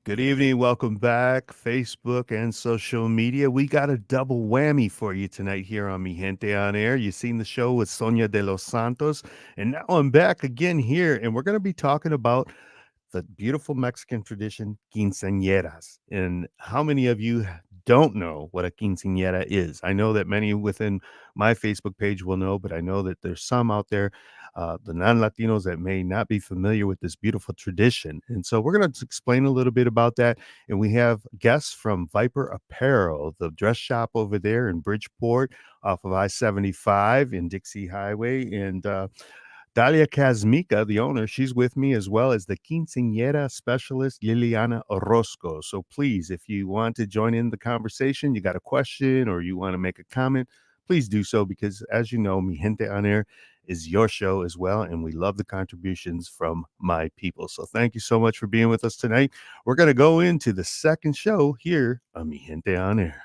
Good evening. Welcome back, Facebook and social media. We got a double whammy for you tonight here on Mi Gente on Air. You've seen the show with Sonia de los Santos, and now I'm back again here, and we're going to be talking about the beautiful Mexican tradition, quinceañeras. And how many of you don't know what a quinceañera is? I know that many within my Facebook page will know, but I know that there's some out there, the non Latinos, that may not be familiar with this beautiful tradition. And so we're going to explain a little bit about that. And we have guests from Viper Apparel, the dress shop over there in Bridgeport off of I 75 in Dixie Highway. And Dalia Kazmika, the owner, she's with me, as well as the quinceañera specialist, Liliana Orozco. So please, if you want to join in the conversation, you got a question or you want to make a comment, please do so, because as you know, Mi Gente on Air is your show as well, and we love the contributions from my people. So thank you so much for being with us tonight. We're going to go into the second show here on Mi Gente on Air.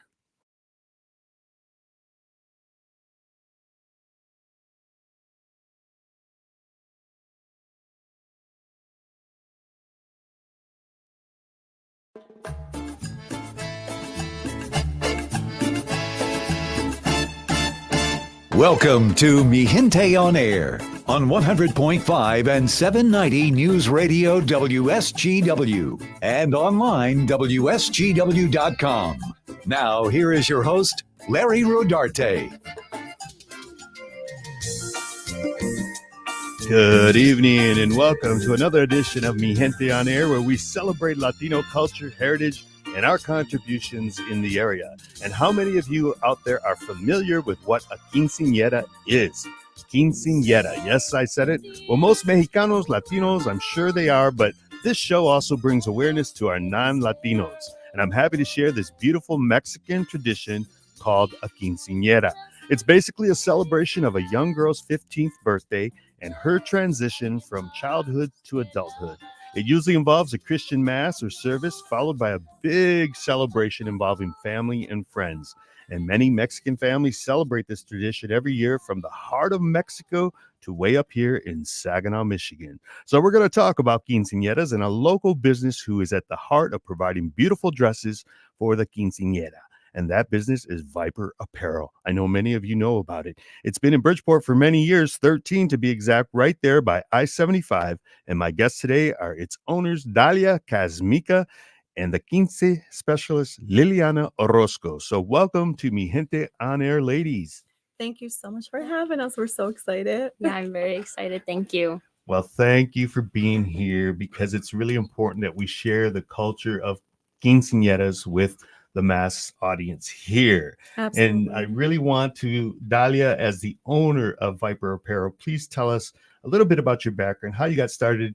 Welcome to Mi Gente on Air on 100.5 and 790 News Radio WSGW and online WSGW.com. Now, here is your host, Larry Rodarte. Good evening and welcome to another edition of Mi Gente on Air, where we celebrate Latino culture, heritage, and our contributions in the area. And how many of you out there are familiar with what a quinceañera is? Quinceañera. Yes, I said it. Well, most Mexicanos, Latinos, I'm sure they are, but this show also brings awareness to our non-Latinos. And I'm happy to share this beautiful Mexican tradition called a quinceañera. It's basically a celebration of a young girl's 15th birthday and her transition from childhood to adulthood. It usually involves a Christian mass or service, followed by a big celebration involving family and friends. And many Mexican families celebrate this tradition every year, from the heart of Mexico to way up here in Saginaw, Michigan. So we're going to talk about quinceañeras and a local business who is at the heart of providing beautiful dresses for the quinceañera. And that business is Viper Apparel. I know many of you know about it. It's been in Bridgeport for many years, 13 to be exact, right there by I-75. And my guests today are its owners, Dalia Kazmika, and the quince specialist, Liliana Orozco. So welcome to Mi Gente on Air, ladies. Thank you so much for having us. We're so excited. Yeah, I'm very excited. Thank you. Well, thank you for being here, because it's really important that we share the culture of quinceañeras with the mass audience here. Absolutely. And I really want to, Dalia, as the owner of Viper Apparel, please tell us a little bit about your background, how you got started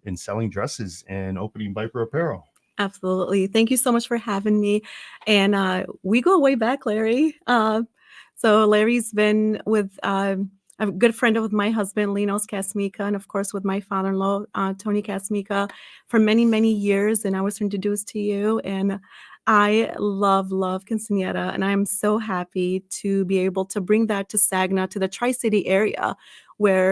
in selling dresses and opening Viper Apparel. Absolutely. Thank you so much for having me. And we go way back, Larry. So Larry's been with a good friend of my husband, Linos Kasmika, and of course with my father-in-law, Tony Kasmika, for many, many years. And I was introduced to you, and I love quinceañera, and I'm so happy to be able to bring that to Saginaw, to the Tri-City area, where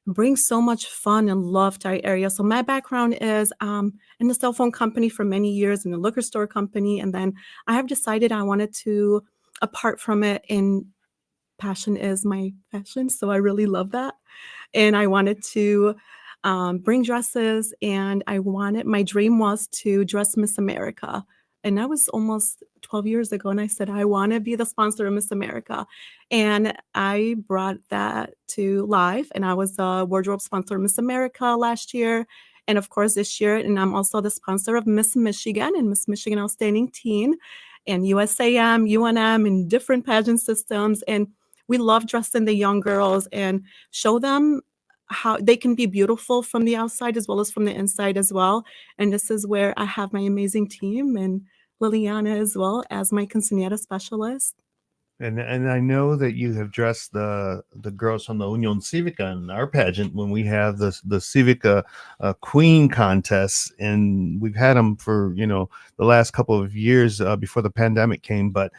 it brings so much fun and love to our area. So my background is in the cell phone company for many years, in the liquor store company, and then I have decided I wanted to, apart from it, and passion is my fashion, so I really love that. And I wanted to bring dresses, and my dream was to dress Miss America. And that was almost 12 years ago. And I said, I want to be the sponsor of Miss America. And I brought that to life. And I was a wardrobe sponsor of Miss America last year. And of course, this year. And I'm also the sponsor of Miss Michigan and Miss Michigan Outstanding Teen and USAM, UNM, and different pageant systems. And we love dressing the young girls and show them how they can be beautiful from the outside as well as from the inside as well. And this is where I have my amazing team and Liliana as well as my quinceañera specialist. And I know that you have dressed the girls from the Union Civica in our pageant when we have the Civica Queen contests, and we've had them for the last couple of years before the pandemic came. But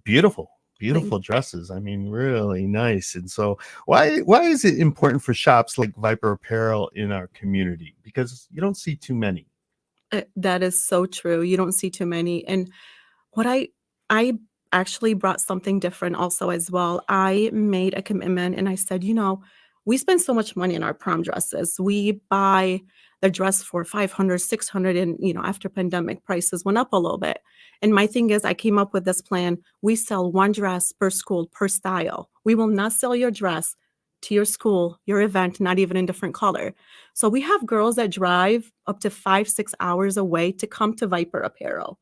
beautiful dresses. I mean, really nice. And so why is it important for shops like Viper Apparel in our community? Because you don't see too many. That is so true. You don't see too many. And what I actually brought something different also as well. I made a commitment and I said, we spend so much money in our prom dresses. We buy the dress for 500, 600, and after pandemic prices went up a little bit. And my thing is I came up with this plan. We sell one dress per school per style. We will not sell your dress to your school, your event, not even in different color. So we have girls that drive up to 5, 6 hours away to come to Viper Apparel.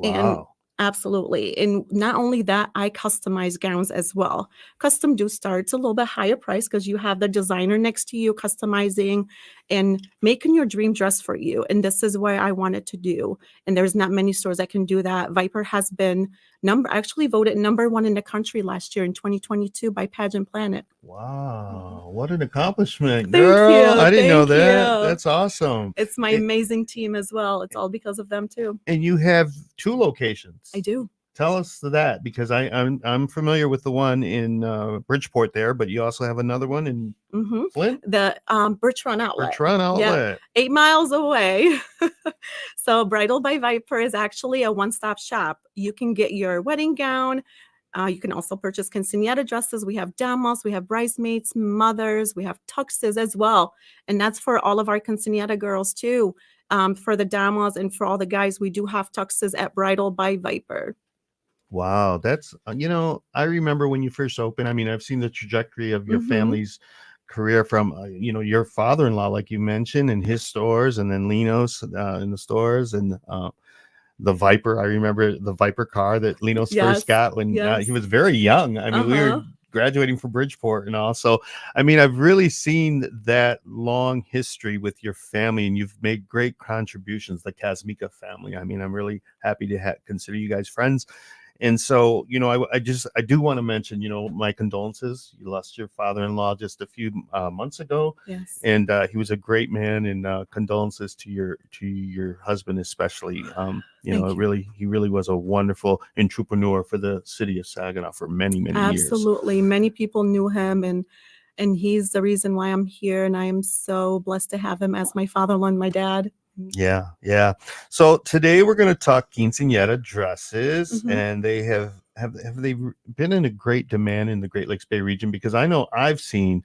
And Wow. absolutely. And not only that, I customize gowns as well. Custom do start a little bit higher price because you have the designer next to you customizing and making your dream dress for you. And this is what I wanted to do. And there's not many stores that can do that. Viper has been actually voted #1 in the country last year in 2022 by Pageant Planet. Wow. What an accomplishment, Thank girl. you. I didn't know Thank that. you. That's awesome. It's my It- amazing team as well. It's all because of them too. and you have 2 locations. I do. Tell us that because I'm familiar with the one in Bridgeport there, but you also have another one in Hmm. Flint, The Birch Run Outlet. Birch Run Yeah, Outlet. 8 miles away. So Bridal by Viper is actually a one-stop shop. You can get your wedding gown. You can also purchase quinceañera dresses. We have damos, we have bridesmaids, mothers, we have tuxes as well. And that's for all of our quinceañera girls too. For the damos and for all the guys, we do have tuxes at Bridal by Viper. Wow, that's I remember when you first opened. I mean, I've seen the trajectory of your Hmm. family's career from your father-in-law, like you mentioned, and his stores, and then Lino's in the stores, and the Viper. I remember the Viper car that Lino's first Yes, got when he yes. was very young. I mean, we were Uh-huh. graduating from Bridgeport and all. So, I mean, I've really seen that long history with your family, and you've made great contributions, the Kazmika family. I mean, I'm really happy to consider you guys friends. And so, I do want to mention, my condolences. You lost your father-in-law just a few months ago, Yes. and he was a great man. And condolences to your husband, especially. Thank you. He really was a wonderful entrepreneur for the city of Saginaw for many, many years. Absolutely. Many people knew him and he's the reason why I'm here. And I am so blessed to have him as my father-in-law and my dad. Yeah, yeah. So today we're going to talk quinceañera dresses, Mhm. and they have they been in a great demand in the Great Lakes Bay region? Because I know I've seen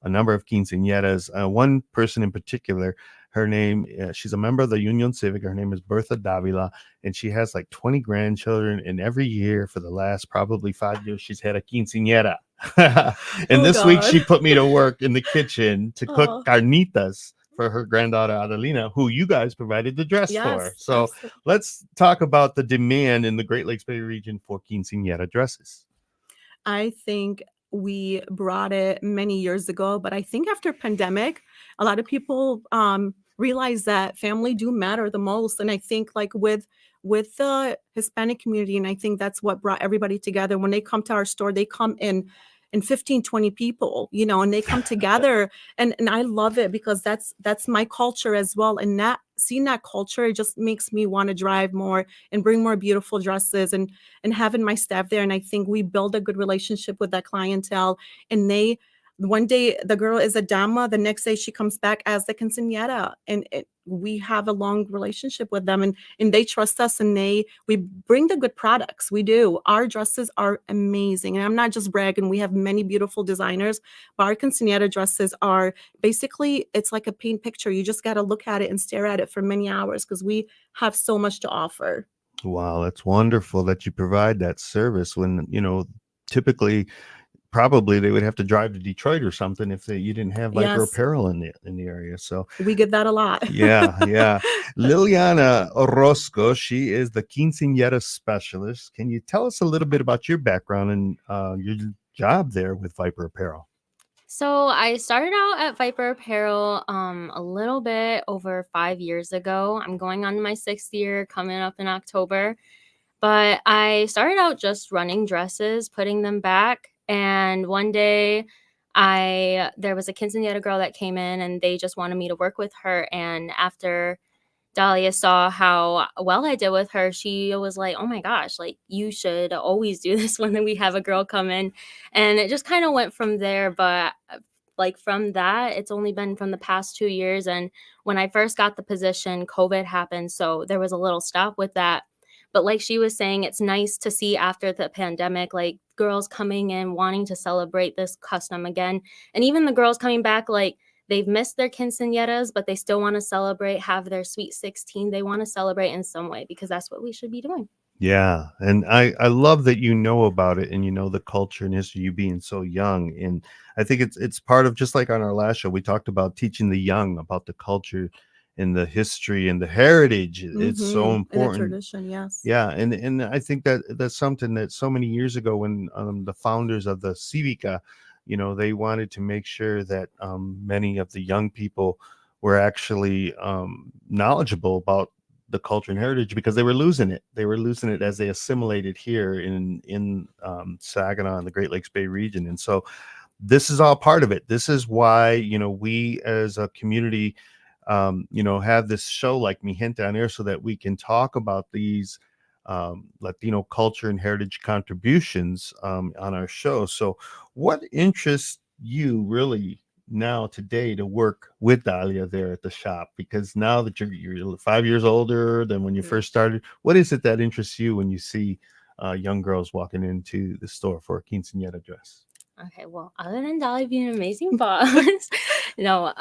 a number of quinceañeras. One person in particular, her name, she's a member of the Union Civic. Her name is Bertha Davila, and she has like 20 grandchildren. And every year for the last probably 5 years, she's had a quinceañera. And Oh this week God. she put me to work in the kitchen to cook Oh, carnitas for her granddaughter Adelina, who you guys provided the dress for. yes, So absolutely. let's talk about the demand in the Great Lakes Bay region for quinceañera dresses. I think we brought it many years ago, but I think after pandemic, a lot of people realize that family do matter the most. And I think like with the Hispanic community, and I think that's what brought everybody together. When they come to our store, they come in 15, 20 people, and they come together. And I love it because that's my culture as well. And that seeing that culture, it just makes me want to drive more and bring more beautiful dresses and having my staff there. And I think we build a good relationship with that clientele. And one day the girl is a dama, the next day she comes back as the quinceañera, and we have a long relationship with them, and they trust us, and we bring the good products. We do. Our dresses are amazing, and I'm not just bragging. We have many beautiful designers, but our quinceañera dresses are basically, it's like a paint picture. You just got to look at it and stare at it for many hours because we have so much to offer. Wow, that's wonderful that you provide that service when, typically probably they would have to drive to Detroit or something if you didn't have Viper Yes, Apparel in the area. So we get that a lot. yeah, yeah. Liliana Orozco, she is the quinceañera specialist. Can you tell us a little bit about your background and your job there with Viper Apparel? So I started out at Viper Apparel a little bit over 5 years ago. I'm going on my 6th year coming up in October. But I started out just running dresses, putting them back. And one day there was a quinceañera girl that came in and they just wanted me to work with her. And after Dalia saw how well I did with her, she was like, oh my gosh, like you should always do this when we have a girl come in. And it just kind of went from there. But like from that, it's only been from the past 2 years. And when I first got the position, COVID happened. So there was a little stop with that. But like she was saying, it's nice to see after the pandemic, like girls coming in wanting to celebrate this custom again. And even the girls coming back, like they've missed their quinceañeras, but they still want to celebrate, have their sweet 16. They want to celebrate in some way because that's what we should be doing. Yeah, and I love that you know about it and you know the culture and history, you being so young. And I think it's part of, just like on our last show, we talked about teaching the young about the culture and the history and the heritage. It's so And the important. tradition, yes. Yeah, and I think that that's something that so many years ago, when the founders of the Civica, they wanted to make sure that many of the young people were actually knowledgeable about the culture and heritage, because they were losing it. They were losing it as they assimilated here in Saginaw and the Great Lakes Bay region. And so this is all part of it. This is why, we as a community, have this show like Mi Gente on air, so that we can talk about these Latino culture and heritage contributions on our show. So what interests you really now today to work with Dalia there at the shop? Because now that you're 5 years older than when you first started, what is it that interests you when you see young girls walking into the store for a quinceañera dress? Okay, well, other than Dolly being an amazing boss, no,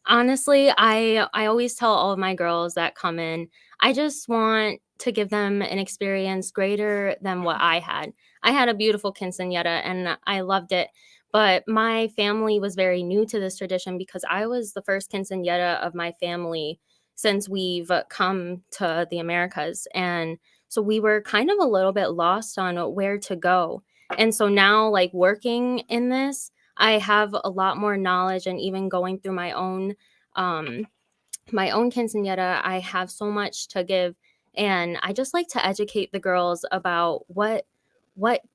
honestly, I always tell all of my girls that come in, I just want to give them an experience greater than what I had. I had a beautiful quinceañera and I loved it, but my family was very new to this tradition because I was the first quinceañera of my family since we've come to the Americas. And so we were kind of a little bit lost on where to go. And so now, like working in this, I have a lot more knowledge, and even going through my own quinceañera, I have so much to give. And I just like to educate the girls about what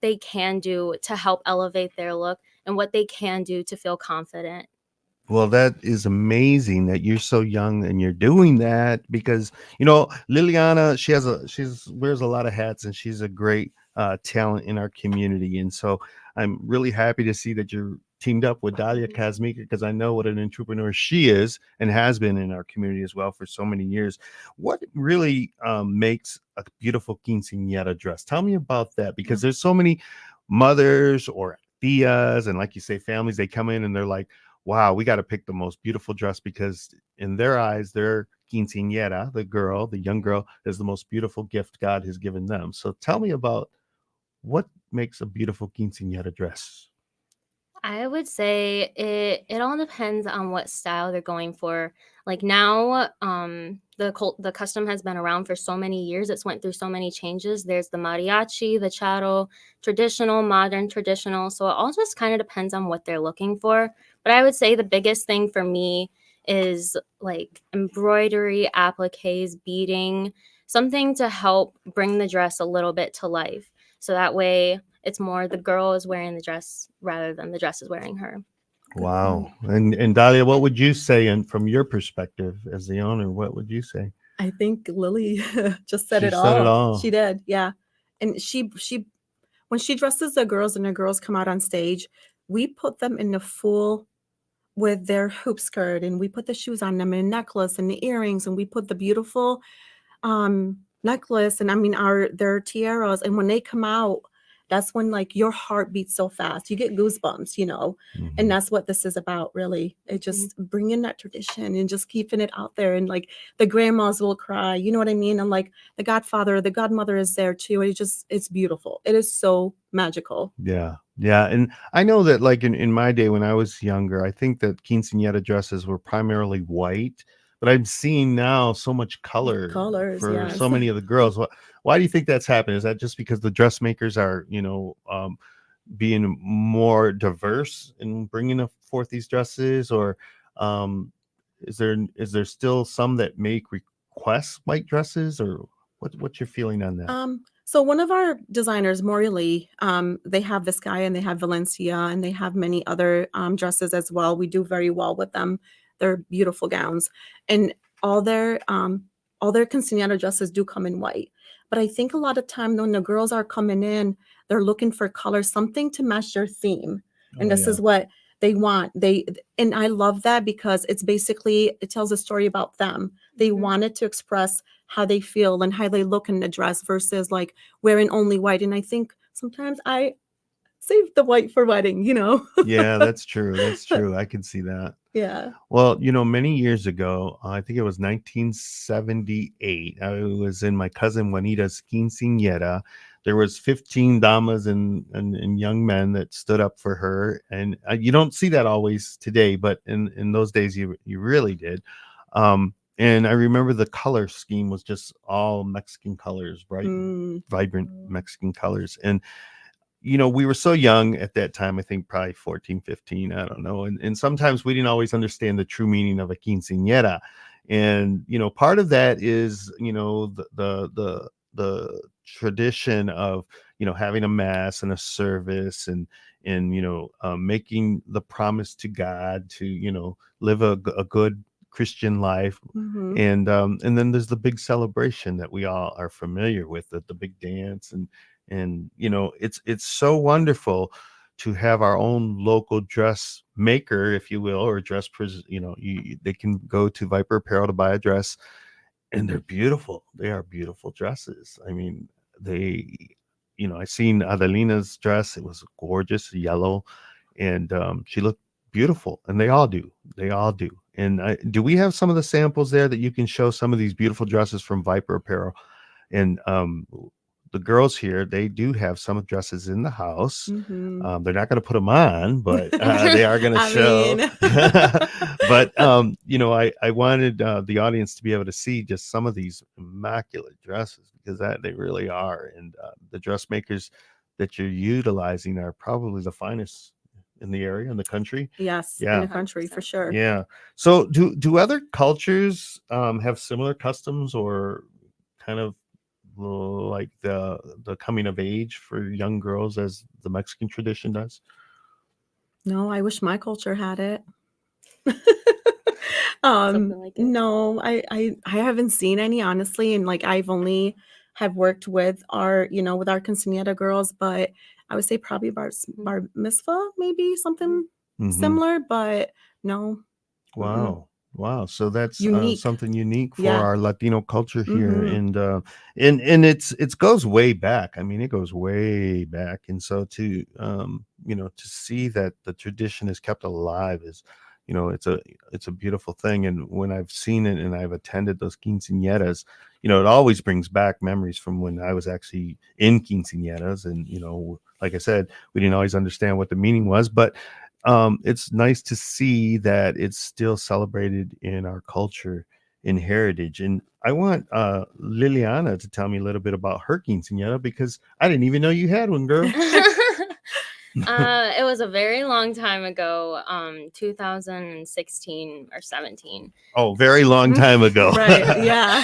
they can do to help elevate their look and what they can do to feel confident. Well, that is amazing that you're so young and you're doing that, because Liliana, she's wears a lot of hats, and she's a great talent in our community. And so I'm really happy to see that you're teamed up with Dalia Kazmika, because I know what an entrepreneur she is and has been in our community as well for so many years. What really makes a beautiful quinceañera dress? Tell me about that, because there's so many mothers or tias, and like you say, families, they come in and they're like, wow, we got to pick the most beautiful dress, because in their eyes, their quinceañera, the young girl, is the most beautiful gift God has given them. So tell me about what makes a beautiful quinceañera dress. I would say it all depends on what style they're going for. Like now, the custom has been around for so many years. It's went through so many changes. There's the mariachi, the charo, traditional, modern, traditional. So it all just kind of depends on what they're looking for. But I would say the biggest thing for me is like embroidery, appliques, beading, something to help bring the dress a little bit to life. So that way it's more the girl is wearing the dress rather than the dress is wearing her. Wow. And Dalia, what would you say, and from your perspective as the owner, what would you say? I think Lily just said She it said it all. all. She did, yeah. And she when she dresses the girls and the girls come out on stage, we put them in the full with their hoop skirt, and we put the shoes on them and necklace and the earrings, and we put the beautiful necklace, and I mean their tiaras. And when they come out, that's when like your heart beats so fast, you get goosebumps, and that's what this is about, really. It just bringing that tradition and just keeping it out there, and like the grandmas will cry, you know what I mean? And like the godfather, the godmother is there too. It's beautiful. It is so magical. Yeah. Yeah. And I know that, like in my day when I was younger, I think that quinceañera dresses were primarily white, but I'm seeing now so much colors for Yes. so many of the girls. Why do you think that's happened? Is that just because the dressmakers are, being more diverse in bringing forth these dresses, or is there still some that make requests white dresses, or what's your feeling on that? So one of our designers, Maury Lee, they have this guy, and they have Valencia, and they have many other dresses as well. We do very well with them. They're beautiful gowns, and all their quinceañera dresses do come in white. But I think a lot of time when the girls are coming in, they're looking for color, something to match their theme. And this is what they want. And I love that because it's basically, it tells a story about them. They Mhm. wanted to express how they feel and how they look in the dress versus like wearing only white. And I think sometimes I save the white for wedding, you know? Yeah, that's true. That's true. I can see that. Yeah. Well, many years ago, I think it was 1978. I was in my cousin Juanita's quinceañera. There was 15 damas and young men that stood up for her, and you don't see that always today, but in those days you really did. And I remember the color scheme was just all Mexican colors, bright, Mm. vibrant Mexican colors, and we were so young at that time, I think probably 14, 15, I don't know. And sometimes we didn't always understand the true meaning of a quinceañera. And, part of that is, the tradition of, having a mass and a service and, making the promise to God to, live a good Christian life. Hmm. And then there's the big celebration that we all are familiar with, the big dance and it's so wonderful to have our own local dress maker, if you will, or they can go to Viper Apparel to buy a dress, and they're beautiful. They are beautiful dresses. I mean, they I seen Adelina's dress. It was gorgeous yellow, and she looked beautiful, and they all do. And do we have some of the samples there that you can show some of these beautiful dresses from Viper Apparel? And the girls here, they do have some dresses in the house. Hmm. They're not going to put them on, but they are going to I show. mean, But I wanted the audience to be able to see just some of these immaculate dresses, because that they really are, and the dressmakers that you're utilizing are probably the finest in the area, in the country. yes, in Yeah, the country for 100%. sure. yeah. So do other cultures have similar customs, or kind of like the coming of age for young girls as the Mexican tradition does? No, I wish my culture had it. Something like it. No, I haven't seen any, honestly, and like I've only have worked with our, with our quinceañera girls, but I would say probably bar mitzvah, maybe something Hmm. similar, but no. Mm-mm. Wow. Wow. So that's Unique. something unique for Yeah. our Latino culture here. Mm-hmm. And it goes way back. I mean, it goes way back. And so to see that the tradition is kept alive is, it's a beautiful thing. And when I've seen it and I've attended those quinceañeras, it always brings back memories from when I was actually in quinceañeras. And, like I said, we didn't always understand what the meaning was, but it's nice to see that it's still celebrated in our culture and heritage. And I want Liliana to tell me a little bit about her quinceañera, because I didn't even know you had one, girl. It was a very long time ago, 2016 or 17. Oh, very long time ago. Right. Yeah.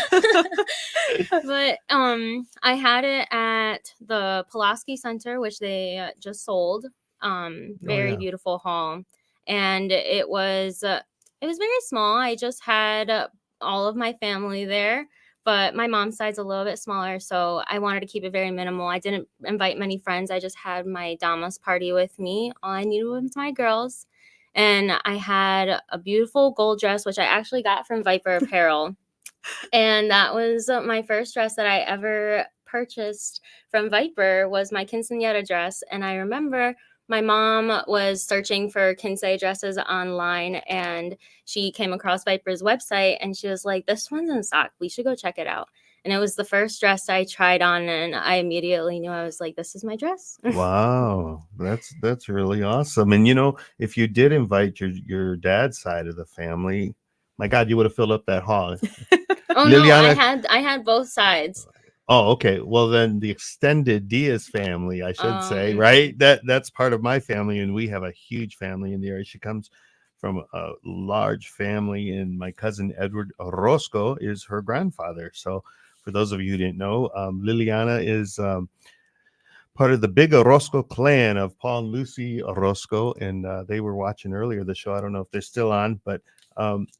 But I had it at the Pulaski Center, which they just sold. Very yeah. beautiful hall, and it was very small. I just had all of my family there, but my mom's side's a little bit smaller, so I wanted to keep it very minimal. I didn't invite many friends. I just had my damas party with me. All I needed was my girls, and I had a beautiful gold dress, which I actually got from Viper Apparel. And that was my first dress that I ever purchased from Viper, was my quinceañera dress. And I remember my mom was searching for quince dresses online, and she came across Viper's website, and she was like, this one's in stock. We should go check it out. And it was the first dress I tried on, and I immediately knew, I was like, this is my dress. Wow, that's really awesome. And if you did invite your dad's side of the family, my God, you would have filled up that hall. Oh no, Liliana. I had both sides. Oh, okay. Well, then the extended Diaz family, I should say, right? That's part of my family, and we have a huge family in the area. She comes from a large family, and my cousin Edward Orozco is her grandfather. So, for those of you who didn't know, Liliana is part of the big Orozco clan of Paul and Lucy Orozco, and they were watching earlier the show. I don't know if they're still on, but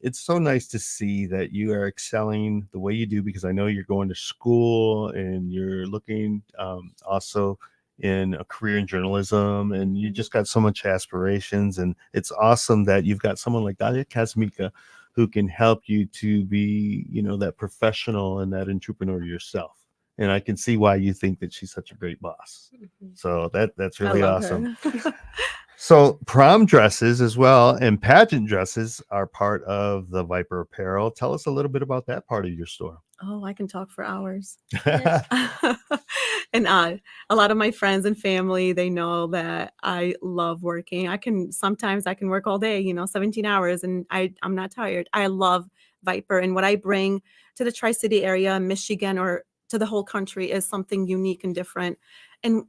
it's so nice to see that you are excelling the way you do, because I know you're going to school and you're looking also in a career in journalism, and you just got so much aspirations, and it's awesome that you've got someone like Dalia Kazmika who can help you to be, that professional and that entrepreneur yourself. And I can see why you think that she's such a great boss. So that's I really love awesome. her. So prom dresses as well and pageant dresses are part of the Viper Apparel. Tell us a little bit about that part of your store. Oh, I can talk for hours. And a lot of my friends and family, they know that I love working. Sometimes I can work all day, 17 hours, and I'm not tired. I love Viper, and what I bring to the Tri-City area, Michigan, or to the whole country is something unique and different. And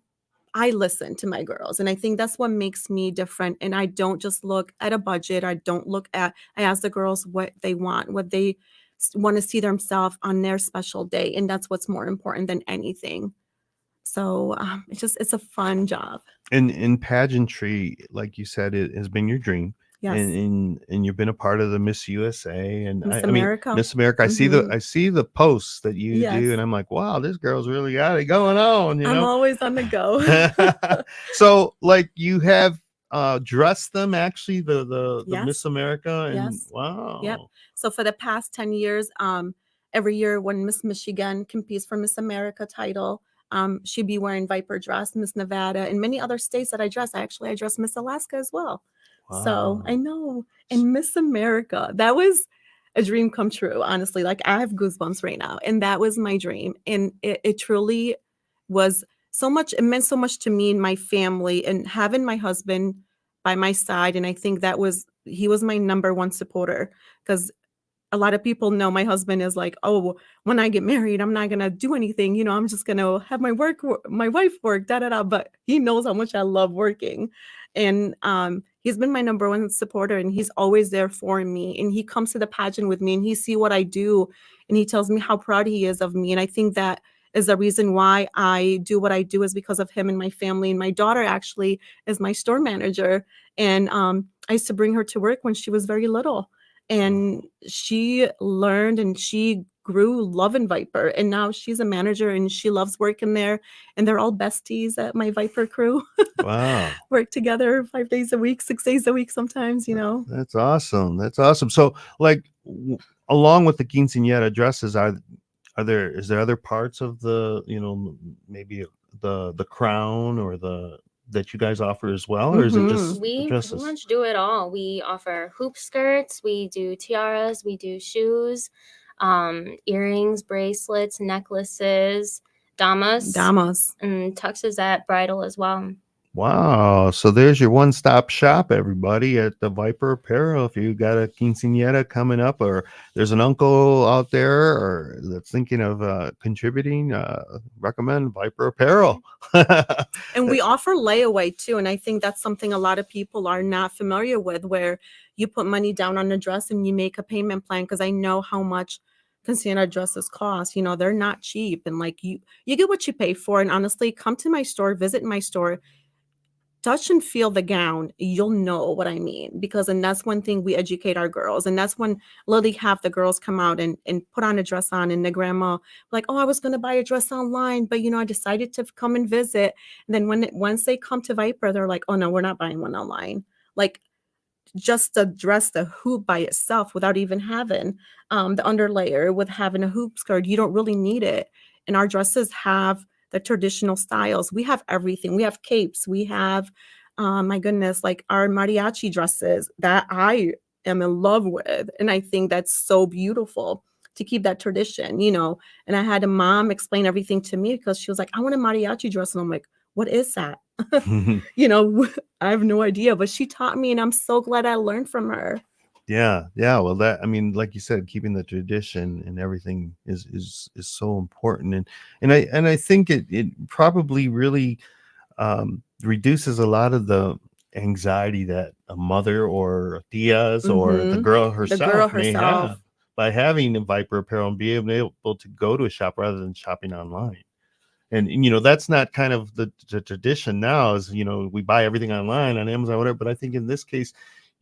I listen to my girls, and I think that's what makes me different. And I don't just look at a budget. I ask the girls what they want, what they want to see themselves on their special day. And that's what's more important than anything. So it's a fun job. And in pageantry, like you said, it has been your dream. Yes. And you've been a part of the Miss USA and Miss I mean America. Miss America. I see the posts that you Yes. do, and I'm like, wow, this girl's really got it going on. I'm always on the go. So like you have dressed them actually the Yes. Miss America, and Yes. wow. Yep. So for the past 10 years, every year when Miss Michigan competes for Miss America title, she'd be wearing Viper dress. Miss Nevada and many other states that I dress. I dress Miss Alaska as well. Wow. So I know. And Miss America, that was a dream come true, honestly. Like I have goosebumps right now. And that was my dream. And it truly was so much. It meant so much to me and my family, and having my husband by my side. And I think he was my number one supporter, because a lot of people know my husband is like, oh, when I get married, I'm not going to do anything. I'm just going to have my wife work, da, da, da. But he knows how much I love working. And he's been my number one supporter, and he's always there for me. And he comes to the pageant with me, and he see what I do, and he tells me how proud he is of me. And I think that is the reason why I do what I do, is because of him and my family. And my daughter actually is my store manager. And I used to bring her to work when she was very little. And she learned and she grew loving Viper. And now she's a manager and she loves working there. And they're all besties at my Viper crew. Wow. Work together 5 days a week, 6 days a week sometimes, That's awesome. That's awesome. So like along with the quinceañera dresses, is there other parts of the, maybe the crown or that you guys offer as well, or is it just we dresses? pretty much do it all. We offer hoop skirts, we do tiaras, we do shoes, earrings, bracelets, necklaces, damas, and tuxes at bridal as well. Wow. So there's your one-stop shop, everybody, at the Viper Apparel. If you got a quinceañera coming up, or there's an uncle out there or that's thinking of contributing, recommend Viper Apparel. And we offer layaway too. And I think that's something a lot of people are not familiar with, where you put money down on a dress and you make a payment plan, because I know how much quinceañera dresses cost. They're not cheap. And like you get what you pay for. And honestly, come to my store, visit my store, touch and feel the gown, you'll know what I mean. And that's one thing we educate our girls. And that's when literally half the girls come out and put on a dress on, and the grandma like, oh, I was going to buy a dress online, but I decided to come and visit. And then once they come to Viper, they're like, oh no, we're not buying one online. Like just the dress, the hoop by itself, without even having the underlayer, with having a hoop skirt, you don't really need it. And our dresses have the traditional styles. We have everything. We have capes. We have, my goodness, like our mariachi dresses that I am in love with. And I think that's so beautiful to keep that tradition, And I had a mom explain everything to me, because she was like, I want a mariachi dress. And I'm like, what is that? I have no idea, but she taught me, and I'm so glad I learned from her. Yeah. Well, like you said, keeping the tradition and everything is so important, and I think it probably really reduces a lot of the anxiety that a mother or tias or the girl herself may have by having a Viper Apparel and being able to go to a shop rather than shopping online. And that's not kind of the tradition now, is we buy everything online on Amazon, whatever. But I think in this case,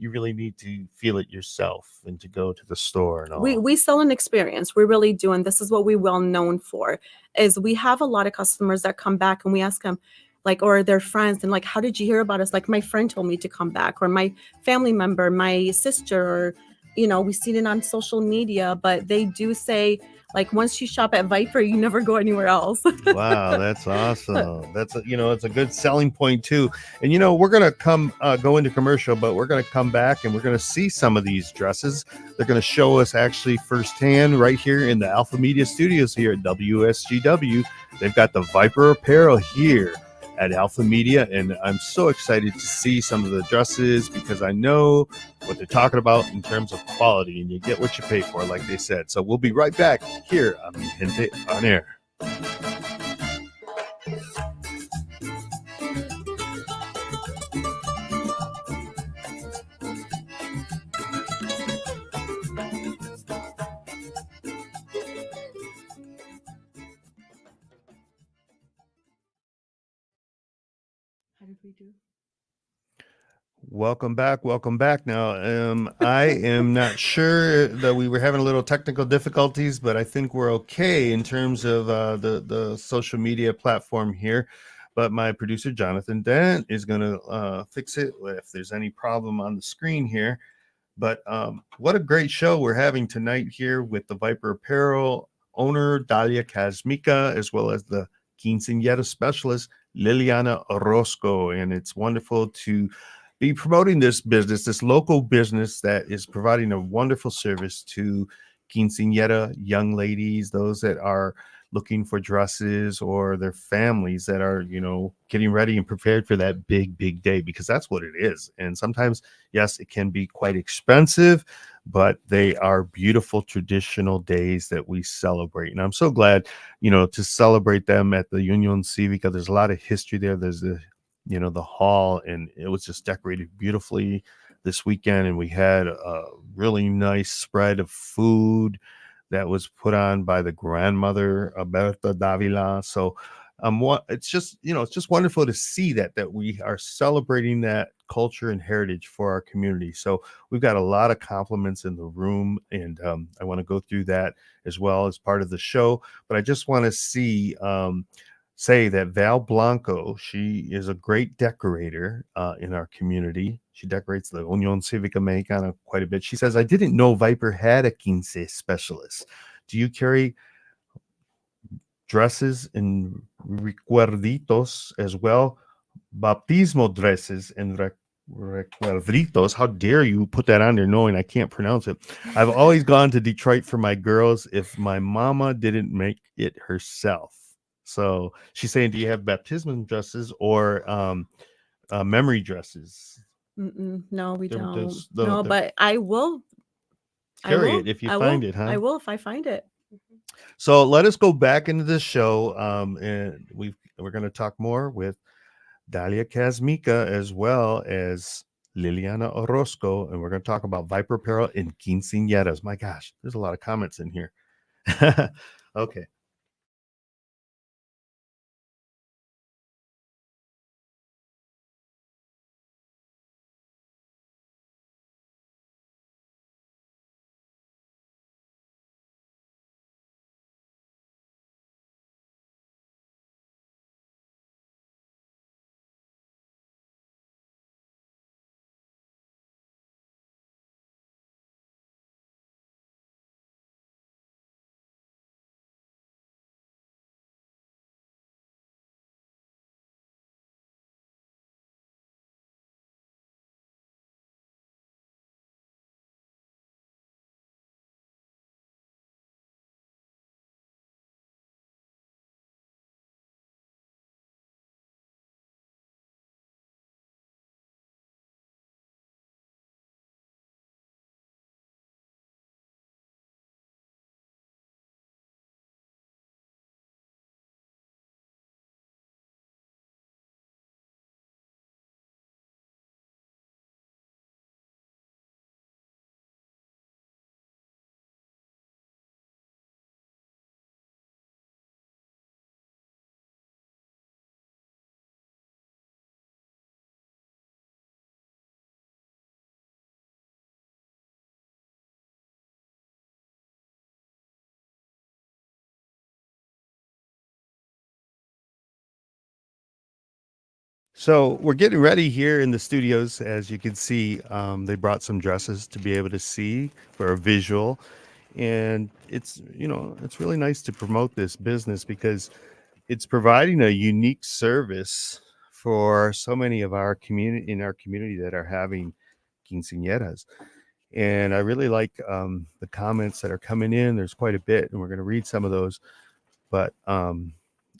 you really need to feel it yourself and to go to the store and all. We sell an experience. We really do. And this is what we're well known for, is we have a lot of customers that come back and we ask them, like, or their friends, and like, how did you hear about us? Like, my friend told me to come back, or my family member, my sister, or we seen it on social media. But they do say, like, once you shop at Viper, you never go anywhere else. Wow, that's awesome. That's it's a good selling point too. And we're gonna go into commercial, but we're gonna come back and we're gonna see some of these dresses. They're gonna show us actually firsthand right here in the Alpha Media Studios here at WSGW. They've got the Viper Apparel here at Alpha Media, and I'm so excited to see some of the dresses because I know what they're talking about in terms of quality, and you get what you pay for, like they said. So we'll be right back here on Gente on Air. How did we do? Welcome back. Welcome back. Now, I am not sure that we were having a little technical difficulties, but I think we're okay in terms of the social media platform here. But my producer, Jonathan Dent, is going to fix it if there's any problem on the screen here. But what a great show we're having tonight here with the Viper Apparel owner, Dalia Kazmika, as well as the Quincenearas specialist, Liliana Orozco. And it's wonderful to be promoting this business, this local business that is providing a wonderful service to quinceañera young ladies, those that are looking for dresses, or their families that are, getting ready and prepared for that big, big day, because that's what it is. And sometimes, yes, it can be quite expensive, but they are beautiful traditional days that we celebrate. And I'm so glad, to celebrate them at the Union Civica. There's a lot of history there. There's the hall, and it was just decorated beautifully this weekend. And we had a really nice spread of food that was put on by the grandmother, Berta Davila. So it's just wonderful to see that we are celebrating that culture and heritage for our community. So we've got a lot of compliments in the room, and I want to go through that as well as part of the show. But I just want to say that Val Blanco, she is a great decorator in our community. She decorates the Union Civica Mexicana quite a bit. She says, I didn't know Viper had a quince specialist. Do you carry dresses and recuerditos as well? Baptismo dresses and recuerditos. How dare you put that on there knowing I can't pronounce it? I've always gone to Detroit for my girls if my mama didn't make it herself. So she's saying, do you have baptismal dresses or memory dresses? No, we They're, don't. those- No, they're- but I will. I carry will. it if you I find will. it, huh? I will if I find it. So let us go back into the show, and we're going to talk more with Dalia Kazmika as well as Liliana Orozco, and we're going to talk about Viper Apparel and Quinceañeras. My gosh, there's a lot of comments in here. Okay. So we're getting ready here in the studios. As you can see, they brought some dresses to be able to see for a visual. And it's really nice to promote this business because it's providing a unique service for so many of our community that are having quinceañeras. And I really like the comments that are coming in. There's quite a bit, and we're going to read some of those. But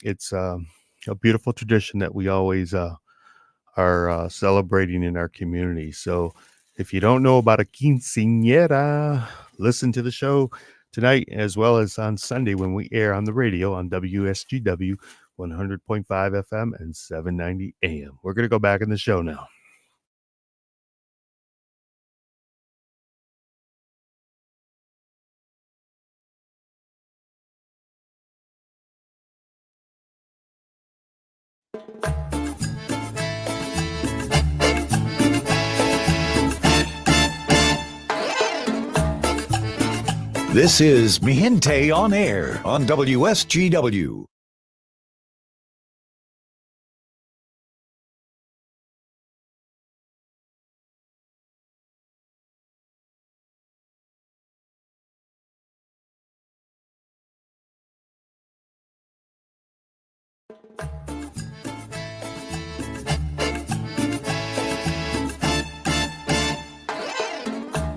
it's a beautiful tradition that we always are celebrating in our community. So if you don't know about a quinceañera, listen to the show tonight as well as on Sunday when we air on the radio on WSGW 100.5 FM and 790 AM. We're going to go back in the show now. This is Mi Gente on Air on WSGW.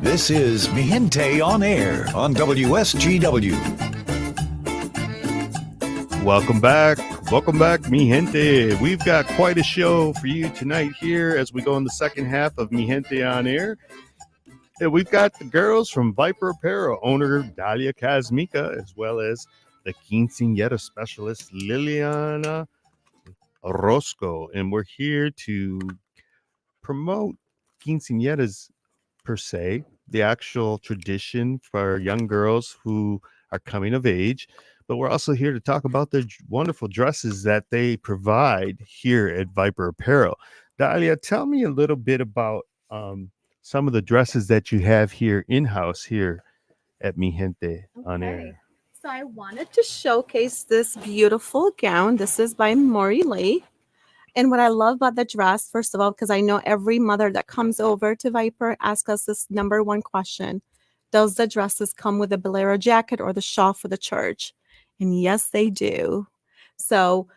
This is Mi Gente on Air on WSGW. Welcome back, mi gente. We've got quite a show for you tonight here as we go in the second half of Mi Gente on Air. And we've got the girls from Viper Apparel, owner Dalia Kazmika, as well as the quinceañera specialist Liliana Orozco. And we're here to promote quinceañeras per se, the actual tradition for young girls who are coming of age. But we're also here to talk about the wonderful dresses that they provide here at Viper Apparel. Dalia, tell me a little bit about some of the dresses that you have here in-house here at Mi Gente on Air. So I wanted to showcase this beautiful gown. This is by Maury Lee. And what I love about the dress, first of all, because I know every mother that comes over to Viper asks us this number one question. Does the dresses come with a bolero jacket or the shawl for the church? And yes, they do. So,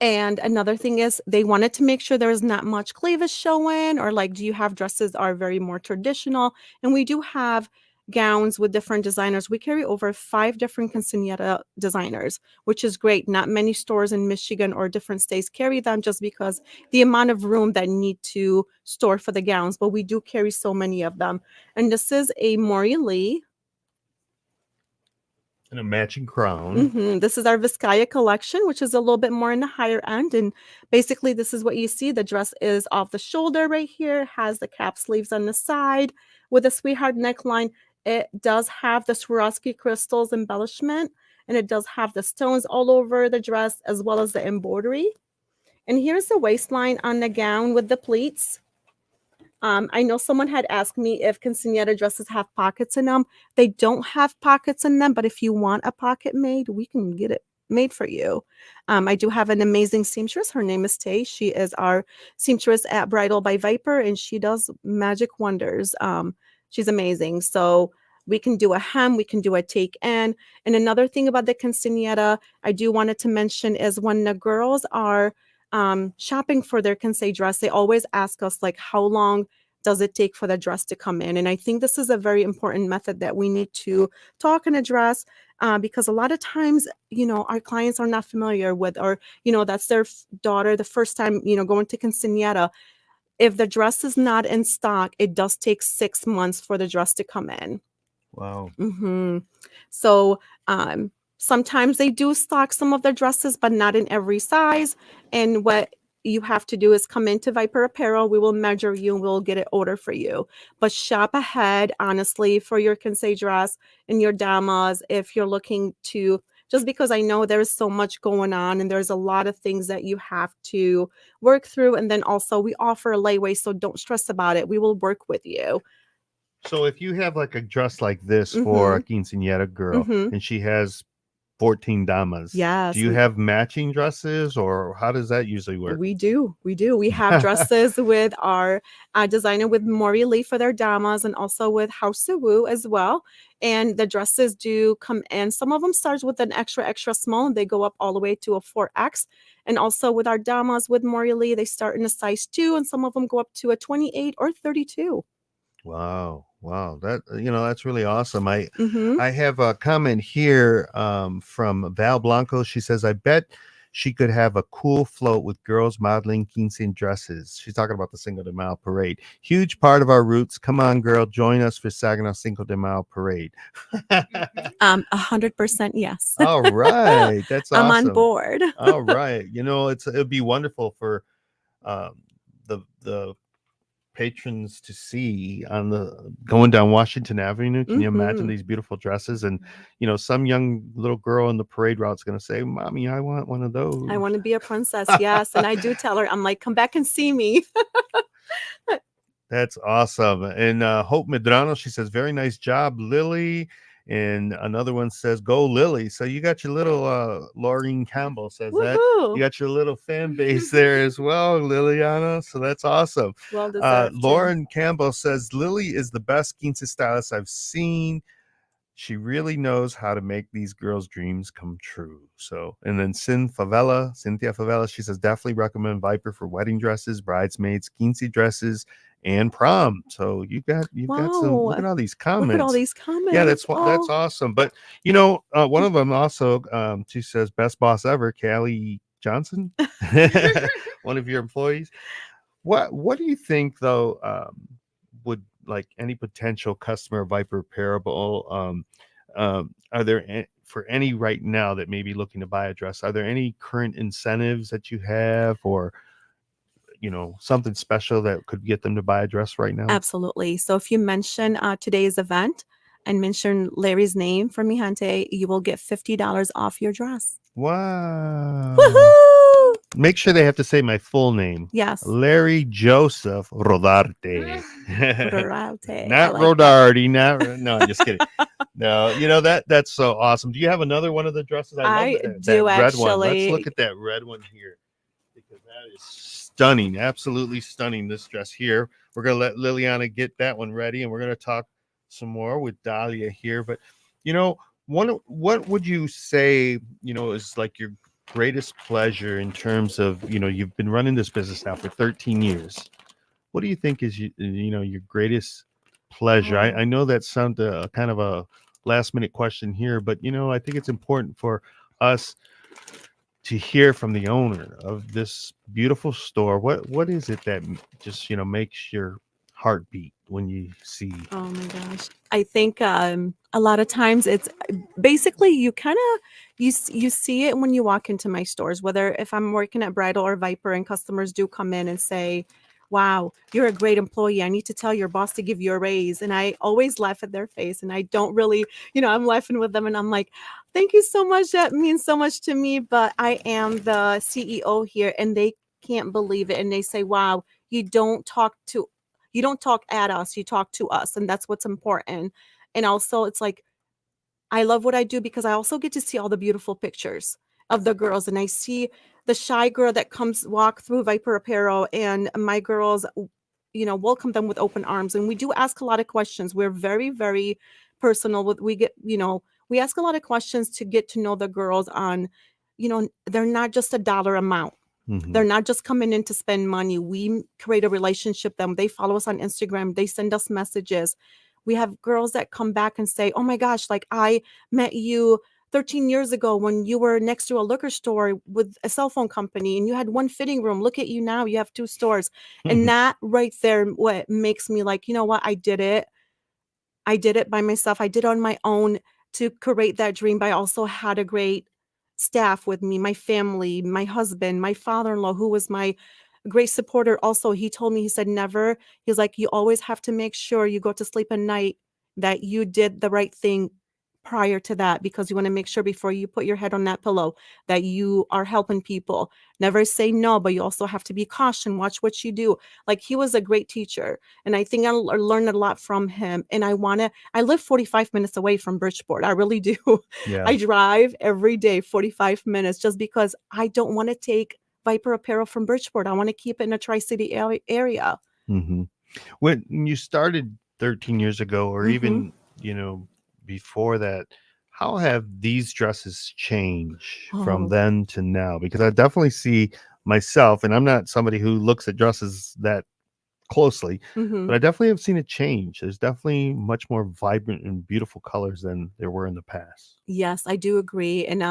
and another thing is they wanted to make sure there is not much cleavage showing, or like, do you have dresses are very more traditional? And we do have gowns with different designers. We carry over 5 different quinceañera designers, which is great. Not many stores in Michigan or different states carry them just because the amount of room that need to store for the gowns, but we do carry so many of them. And this is a Maury Lee. And a matching crown. This is our Vizcaya collection, which is a little bit more in the higher end. And basically, this is what you see. The dress is off the shoulder right here, has the cap sleeves on the side with a sweetheart neckline. It does have the Swarovski crystals embellishment, and it does have the stones all over the dress as well as the embroidery. And here's the waistline on the gown with the pleats. I know someone had asked me if quinceañera dresses have pockets in them. They don't have pockets in them, but if you want a pocket made, we can get it made for you. I do have an amazing seamstress. Her name is Tay. She is our seamstress at Bridal by Viper, and she does magic wonders. She's amazing. So we can do a hem, we can do a take in. And another thing about the quinceañera I do wanted to mention is when the girls are shopping for their quince dress, they always ask us, like, how long does it take for the dress to come in? And I think this is a very important method that we need to talk and address because a lot of times, our clients are not familiar with, or, that's their daughter, the first time, going to quinceañera. If the dress is not in stock, it does take 6 months for the dress to come in. Wow. So, sometimes they do stock some of their dresses, but not in every size. And what you have to do is come into Viper Apparel. We will measure you and we'll get it ordered for you. But shop ahead, honestly, for your quince dress and your damas if you're looking to, just because I know there's so much going on and there's a lot of things that you have to work through. And then also we offer a layaway, so don't stress about it. We will work with you. So if you have like a dress like this for a quinceañera girl and she has 14 damas. Do Yes, you have matching dresses, or how does that usually work? we do. We do. We have dresses with our designer with Mori Lee for their damas, and also with House of Woo as well. And the dresses do come in. Some of them start with an extra, extra small, and they go up all the way to a 4X. And also with our damas with Mori Lee, they start in a size 2, and some of them go up to a 28 or 32. Wow. Wow. That's really awesome. Mm-hmm. I have a comment here from Val Blanco. She says, I bet she could have a cool float with girls modeling quince dresses. She's talking about the Cinco de Mayo parade. Huge part of our roots. Come on, girl. Join us for Saginaw Cinco de Mayo parade. 100% yes. All right. That's I'm awesome. on board. All right. It'd be wonderful for the patrons to see on the going down Washington Avenue. Can you imagine Mhm. these beautiful dresses? And some young little girl in the parade route's going to say, "Mommy, I want one of those." I want to be a princess. Yes. And I do tell her, I'm like, come back and see me. That's awesome. And Hope Medrano, she says, very nice job, Lily. And another one says, go Lily. So you got your little Laureen Campbell says that. You Woohoo. got your little fan base there as well, Liliana. So that's awesome. Well deserved. Jen. Lauren Campbell says, Lily is the best quince stylist I've seen. She really knows how to make these girls' dreams come true. So, and then Cynthia Favela, she says, definitely recommend Viper for wedding dresses, bridesmaids, quince dresses, and prom. So you've got some. Look at all these comments. Look at all these comments. Yeah, that's awesome. But one of them also, she says, best boss ever, Callie Johnson, one of your employees. What do you think though? Would like any potential customer of Viper Apparel, are there for any right now that may be looking to buy a dress? Are there any current incentives that you have, or something special that could get them to buy a dress right now? Absolutely. So if you mention today's event and mention Larry's name for Mi Gente, you will get $50 off your dress. Wow. Woohoo! Make sure they have to say my full name. Yes. Larry Joseph Rodarte. Rodarte. Not Rodarte. No, I'm just kidding. No, that's so awesome. Do you have another one of the dresses? I love do that red one. actually. Let's look at that red one here, because that is stunning. Absolutely stunning, this dress here. We're going to let Liliana get that one ready, and we're going to talk some more with Dalia here. But, what would you say, is like your greatest pleasure in terms of, you've been running this business now for 13 years. What do you think is, your greatest pleasure? I know that sounded kind of a last minute question here, but, I think it's important for us to hear from the owner of this beautiful store. What is it that just, makes your heart beat when you see? Oh my gosh. I think a lot of times it's basically you kind of you see it when you walk into my stores, whether if I'm working at Bridal or Viper and customers do come in and say, wow, you're a great employee. I need to tell your boss to give you a raise. And I always laugh at their face, and I don't really, I'm laughing with them and I'm like, thank you so much. That means so much to me. But I am the CEO here and they can't believe it. And they say, wow, you don't talk at us, you talk to us. And that's what's important. And also it's like, I love what I do because I also get to see all the beautiful pictures of the girls. And I see the shy girl that comes walk through Viper Apparel, and my girls, welcome them with open arms. And we do ask a lot of questions. We're very, very personal. We ask a lot of questions to get to know the girls on, they're not just a dollar amount. Mm-hmm. They're not just coming in to spend money. We create a relationship with them. They follow us on Instagram. They send us messages. We have girls that come back and say, oh my gosh, like I met you 13 years ago when you were next to a liquor store with a cell phone company and you had one fitting room. Look at you now, you have 2 stores. And that right there, what makes me like, you know what, I did it by myself. I did it on my own to create that dream, but I also had a great staff with me, my family, my husband, my father-in-law, who was my great supporter. Also, he told me, he said, never, he's like, you always have to make sure you go to sleep at night that you did the right thing prior to that, because you want to make sure before you put your head on that pillow that you are helping people. Never say no, but you also have to be cautious. Watch what you do. Like, he was a great teacher, and I think I learned a lot from him. And I live 45 minutes away from Bridgeport. I really do. Yeah. I drive every day 45 minutes just because I don't want to take Viper Apparel from Bridgeport. I want to keep it in a Tri-City area. Mm-hmm. When you started 13 years ago, or even, before that, how have these dresses changed from Oh. then to now? Because I definitely see myself, and I'm not somebody who looks at dresses that closely, Mhm. but I definitely have seen it change. There's definitely much more vibrant and beautiful colors than there were in the past. Yes, I do agree. And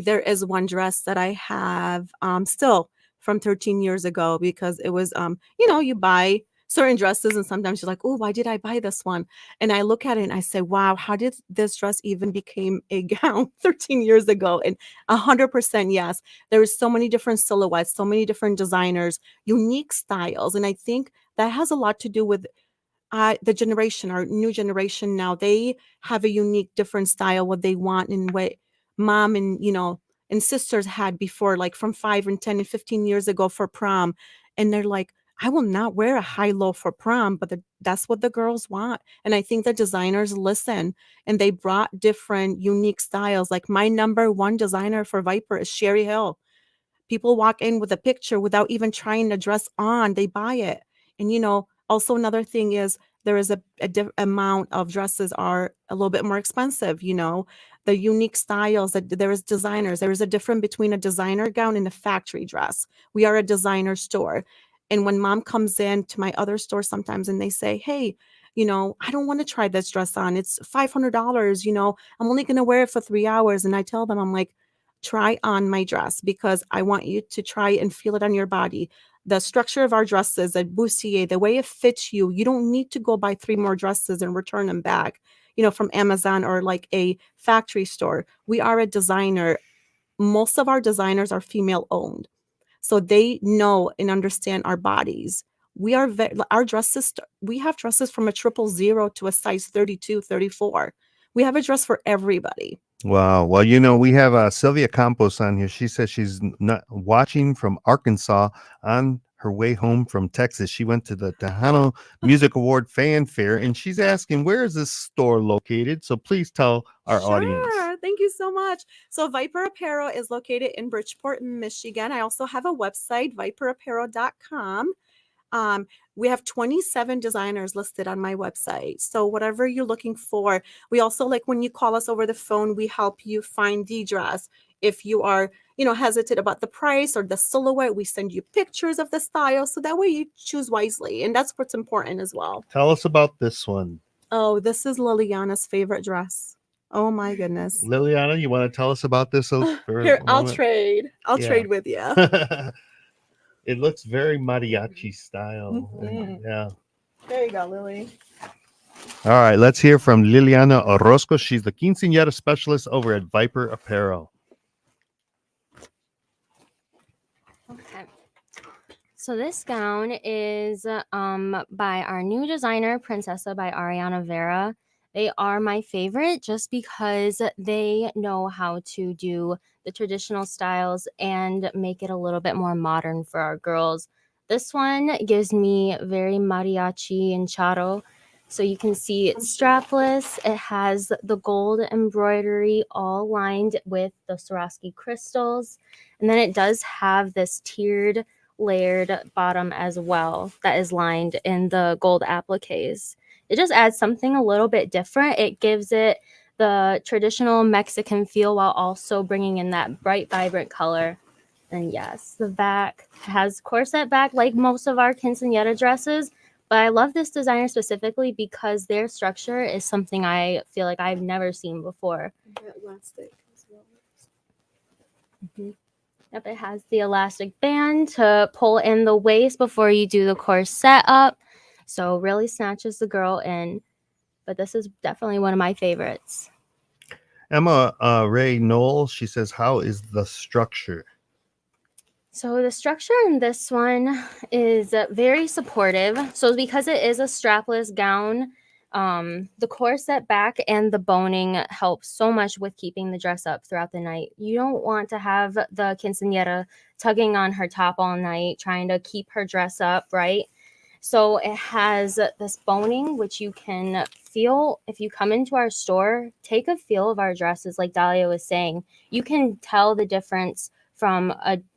there is one dress that I have still from 13 years ago, because it was you buy certain dresses and sometimes you're like, oh, why did I buy this one? And I look at it and I say, wow, how did this dress even became a gown 13 years ago? And 100% yes, there is so many different silhouettes, so many different designers, unique styles. And I think that has a lot to do with the generation, our new generation now. They have a unique, different style, what they want, and what mom and and sisters had before, like from 5 and 10 and 15 years ago for prom. And they're like, I will not wear a high low for prom, but that's what the girls want. And I think the designers listen, and they brought different, unique styles. Like, my number one designer for Viper is Sherry Hill. People walk in with a picture without even trying the dress on. They buy it. And, also another thing is there is amount of dresses are a little bit more expensive, the unique styles that there is designers. There is a difference between a designer gown and a factory dress. We are a designer store. And when mom comes in to my other store sometimes and they say, hey, I don't want to try this dress on. It's $500. I'm only going to wear it for 3 hours. And I tell them, I'm like, try on my dress, because I want you to try and feel it on your body. The structure of our dresses at Bustier, the way it fits you, you don't need to go buy 3 more dresses and return them back, from Amazon or like a factory store. We are a designer. Most of our designers are female owned, so they know and understand our bodies. Our dresses, we have dresses from a 000 to a size 32, 34. We have a dress for everybody. Wow. Well, we have Sylvia Campos on here. She says she's not watching from Arkansas on her way home from Texas. She went to the Tejano Music Award Fanfare, and she's asking, where is this store located? So please tell our audience. Sure. Thank you so much. So Viper Apparel is located in Bridgeport, Michigan. I also have a website, viperapparel.com. We have 27 designers listed on my website. So whatever you're looking for, we also, like, when you call us over the phone, we help you find the dress. If you are, hesitant about the price or the silhouette, we send you pictures of the style. So that way you choose wisely. And that's what's important as well. Tell us about this one. Oh, this is Liliana's favorite dress. Oh my goodness. Liliana, you want to tell us about this for Here, a I'll moment? trade. I'll trade with you. It looks very mariachi style. Mhm. Yeah. There you go, Lily. All right, let's hear from Liliana Orozco. She's the quinceañera specialist over at Viper Apparel. Okay. So this gown is by our new designer, Princessa by Ariana Vera. They are my favorite just because they know how to do the traditional styles and make it a little bit more modern for our girls. This one gives me very mariachi and charo. So you can see it's strapless. It has the gold embroidery all lined with the Swarovski crystals. And then it does have this tiered layered bottom as well that is lined in the gold appliques. It just adds something a little bit different. It gives it the traditional Mexican feel while also bringing in that bright, vibrant color. And yes, the back has corset back like most of our quinceañera dresses, but I love this designer specifically because their structure is something I feel like I've never seen before. Elastic as well. Mm-hmm. Yep, it has the elastic band to pull in the waist before you do the corset up. So really snatches the girl in. But this is definitely one of my favorites. Emma Ray Knoll, she says, how is the structure? So the structure in this one is very supportive. So because it is a strapless gown, The corset back and the boning help so much with keeping the dress up throughout the night. You don't want to have the quinceañera tugging on her top all night, trying to keep her dress up, right? So it has this boning, which you can feel if you come into our store. Take a feel of our dresses, like Dalia was saying. You can tell the difference from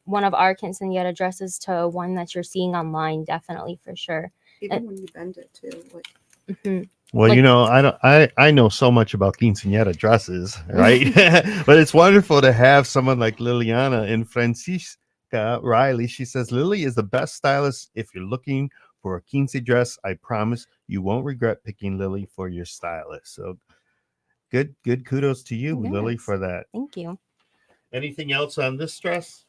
one of our quinceañera dresses to one that you're seeing online, definitely, for sure. Even when you bend it too. Well, Like- I know so much about quinceañera dresses, right? But it's wonderful to have someone like Liliana and Francisca Riley. She says Lily is the best stylist if you're looking for a quince dress. I promise you won't regret picking Lily for your stylist. So good kudos to you, Lily, Yes. for that. Thank you. Anything else on this dress?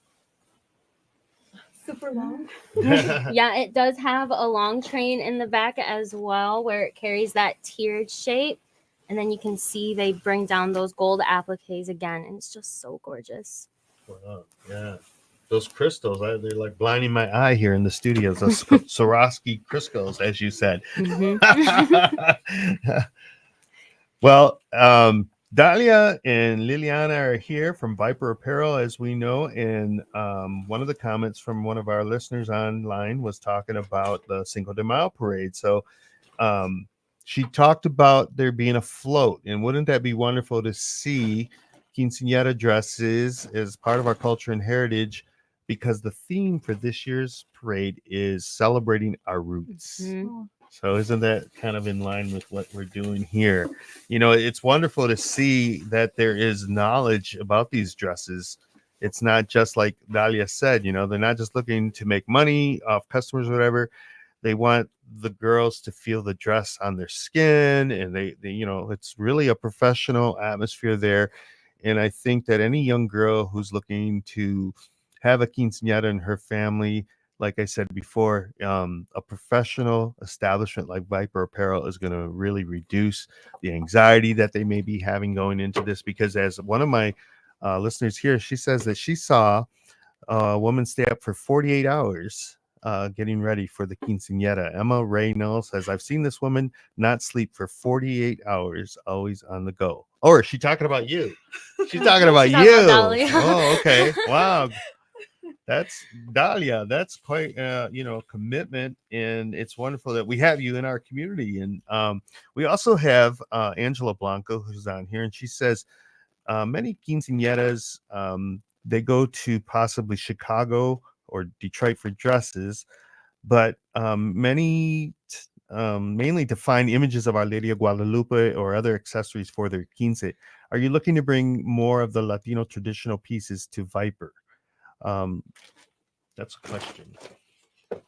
Super long. Yeah, it does have a long train in the back as well, where it carries that tiered shape. And then you can see they bring down those gold appliques again, and it's just so gorgeous. Wow, yeah. Those crystals, they're like blinding my eye here in the studios. Those Swarovski crystals, as you said. Well, Dalia and Liliana are here from Viper Apparel, as we know. And one of the comments from one of our listeners online was talking about the Cinco de Mayo parade. So she talked about there being a float. And wouldn't that be wonderful to see quinceañera dresses as part of our culture and heritage? Because the theme for this year's parade is celebrating our roots. So isn't that kind of in line with what we're doing here? It's wonderful to see that there is knowledge about these dresses. It's not just like Dalia said, they're not just looking to make money off customers or whatever. They want the girls to feel the dress on their skin, and they it's really a professional atmosphere there. And I think that any young girl who's looking to have a quinceañera in her family, like I said before, a professional establishment like Viper Apparel is going to really reduce the anxiety that they may be having going into this. Because as one of my listeners here, she says that she saw a woman stay up for 48 hours getting ready for the quinceañera. Emma Reynolds says, I've seen this woman not sleep for 48 hours, always on the go. Or is she talking about you? She's talking about She's you. talking about Dalia. Oh, okay. Wow. That's Dalia. That's quite commitment, and it's wonderful that we have you in our community. And we also have Angela Blanco, who's on here, and she says many quinceañeras they go to possibly Chicago or Detroit for dresses, but many mainly to find images of Our Lady of Guadalupe or other accessories for their quince. Are you looking to bring more of the Latino traditional pieces to Viper? That's a question.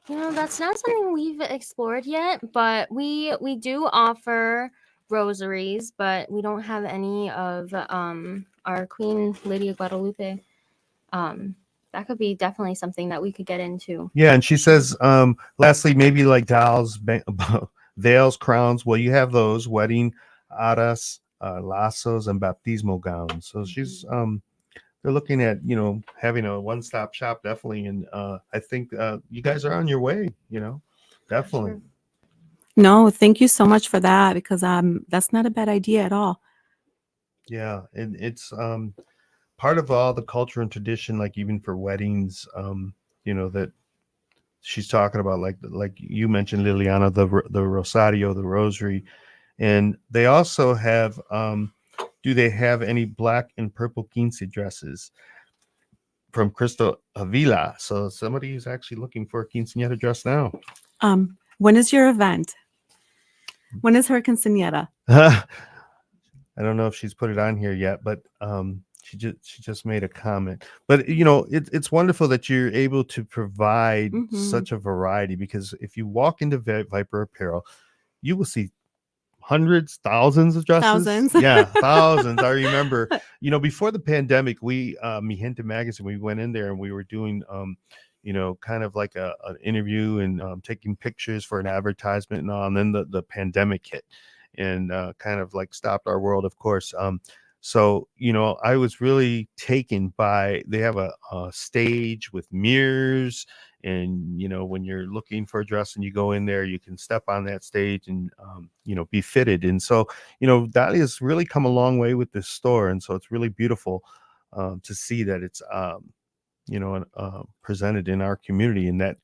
That's not something we've explored yet, but we do offer rosaries, but we don't have any of our Queen Lady of Guadalupe. That could be definitely something that we could get into. Yeah, and she says, lastly, maybe like dolls, veils, crowns. Well, you have those wedding aras, lassos, and baptismal gowns. So she's they're looking at having a one-stop shop, definitely. And I think you guys are on your way. Definitely. Sure. No, thank you so much for that, because that's not a bad idea at all. Yeah, and it's part of all the culture and tradition, like even for weddings, that she's talking about, like you mentioned, Liliana, the rosario, the rosary. And they also have do they have any black and purple quince dresses from Crystal Avila? So somebody is actually looking for a quinceañera dress now. When is your event? When is her quinceañera? I don't know if she's put it on here yet, but she just made a comment. But it's wonderful that you're able to provide such a variety, because if you walk into Viper Apparel, you will see hundreds, thousands of dresses. Thousands. Yeah, thousands. I remember, before the pandemic, we Mi Gente magazine, we went in there and we were doing kind of like an interview and taking pictures for an advertisement and all. And then the pandemic hit and kind of like stopped our world, of course. So, I was really taken by, they have a stage with mirrors, and, when you're looking for a dress and you go in there, you can step on that stage and, be fitted. And so, Dalia's really come a long way with this store. And so it's really beautiful to see that it's, presented in our community. And that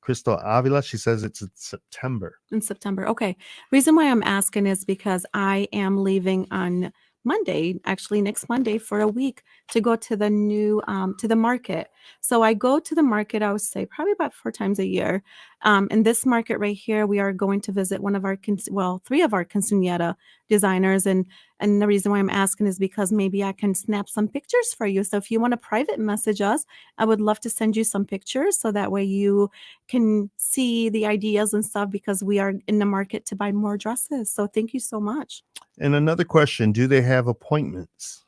Crystal Avila, she says it's in September. In September. Okay. Reason why I'm asking is because I am leaving on Monday, actually next Monday, for a week to go to the new to the market. So I go to the market, I would say probably about 4 times a year. In this market right here, we are going to visit one of our three of our quinceañera designers, and the reason why I'm asking is because maybe I can snap some pictures for you. So if you want to private message us, I would love to send you some pictures so that way you can see the ideas and stuff, because we are in the market to buy more dresses. So thank you so much. And another question, do they have appointments?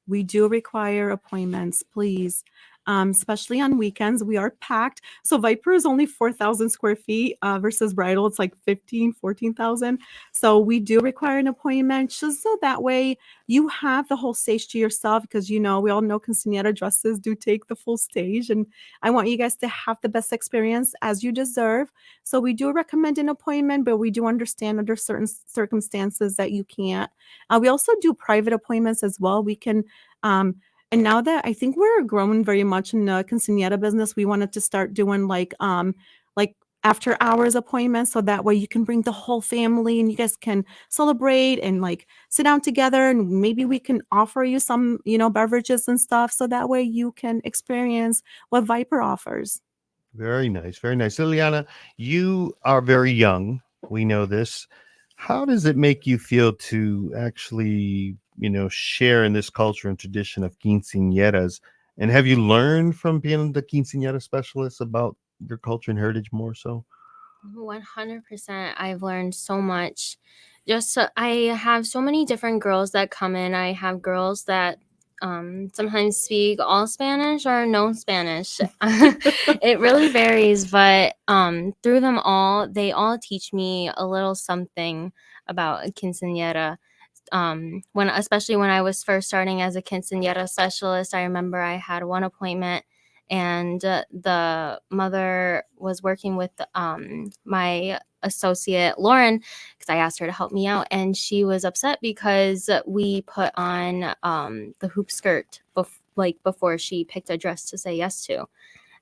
We do require appointments, please. Especially on weekends, we are packed. So Viper is only 4,000 square feet versus Bridal, it's like 14,000. So we do require an appointment just so that way you have the whole stage to yourself, because, we all know quinceañera dresses do take the full stage. And I want you guys to have the best experience as you deserve. So we do recommend an appointment, but we do understand under certain circumstances that you can't. We also do private appointments as well. We can and now that I think we're growing very much in the quinceañera business, we wanted to start doing like after hours appointments, so that way you can bring the whole family and you guys can celebrate and like sit down together, and maybe we can offer you some, beverages and stuff, so that way you can experience what Viper offers. Very nice. Very nice. Liliana, you are very young. We know this. How does it make you feel to actually, share in this culture and tradition of quinceañeras? And have you learned from being the quinceañera specialist about your culture and heritage more so? 100%. I've learned so much. I have so many different girls that come in. I have girls that sometimes speak all Spanish or no Spanish. It really varies, but through them all, they all teach me a little something about a quinceañera. Especially when I was first starting as a quinceañera specialist, I remember I had one appointment, and the mother was working with my associate Lauren, because I asked her to help me out, and she was upset because we put on the hoop skirt before she picked a dress to say yes to.